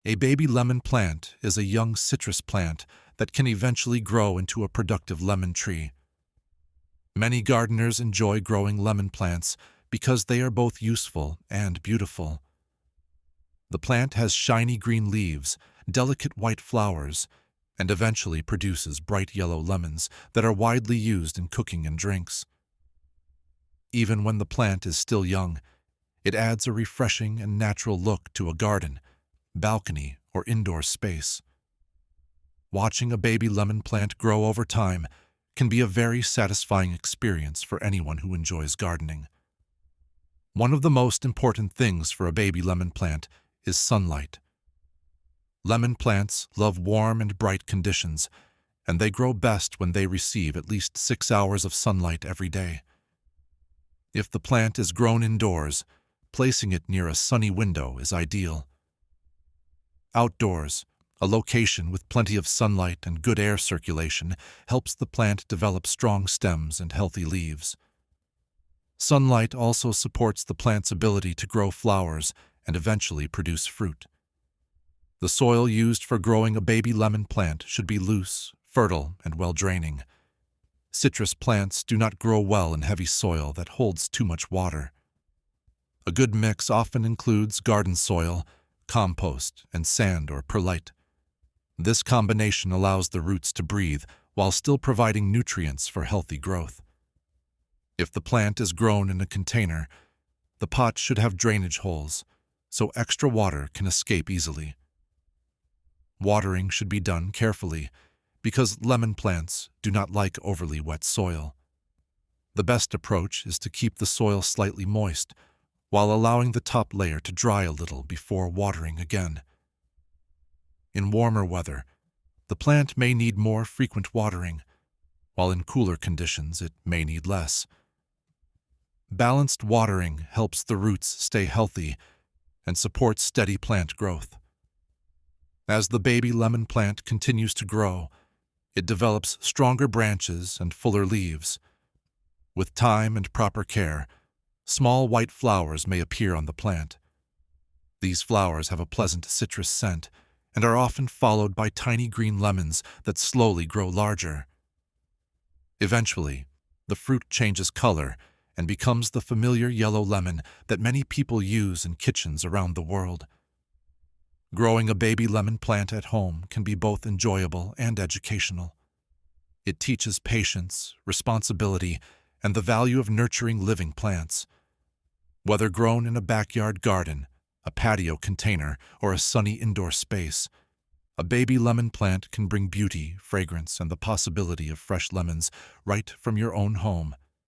A baby lemon plant is a young citrus plant that can eventually grow into a productive lemon tree. Many gardeners enjoy growing lemon plants because they are both useful and beautiful. The plant has shiny green leaves, delicate white flowers, and eventually produces bright yellow lemons that are widely used in cooking and drinks. Even when the plant is still young, it adds a refreshing and natural look to a garden, balcony, or indoor space. Watching a baby lemon plant grow over time can be a very satisfying experience for anyone who enjoys gardening. One of the most important things for a baby lemon plant is sunlight. Lemon plants love warm and bright conditions, and they grow best when they receive at least 6 hours of sunlight every day. If the plant is grown indoors, placing it near a sunny window is ideal. Outdoors, a location with plenty of sunlight and good air circulation helps the plant develop strong stems and healthy leaves. Sunlight also supports the plant's ability to grow flowers and eventually produce fruit. The soil used for growing a baby lemon plant should be loose, fertile, and well-draining. Citrus plants do not grow well in heavy soil that holds too much water. A good mix often includes garden soil, compost, and sand or perlite. This combination allows the roots to breathe while still providing nutrients for healthy growth. If the plant is grown in a container, the pot should have drainage holes, so extra water can escape easily. Watering should be done carefully, because lemon plants do not like overly wet soil. The best approach is to keep the soil slightly moist, while allowing the top layer to dry a little before watering again. In warmer weather, the plant may need more frequent watering, while in cooler conditions it may need less. Balanced watering helps the roots stay healthy and supports steady plant growth. As the baby lemon plant continues to grow, it develops stronger branches and fuller leaves. With time and proper care, small white flowers may appear on the plant. These flowers have a pleasant citrus scent and are often followed by tiny green lemons that slowly grow larger. Eventually, the fruit changes color and becomes the familiar yellow lemon that many people use in kitchens around the world. Growing a baby lemon plant at home can be both enjoyable and educational. It teaches patience, responsibility, and the value of nurturing living plants. Whether grown in a backyard garden, a patio container, or a sunny indoor space, a baby lemon plant can bring beauty, fragrance, and the possibility of fresh lemons right from your own home.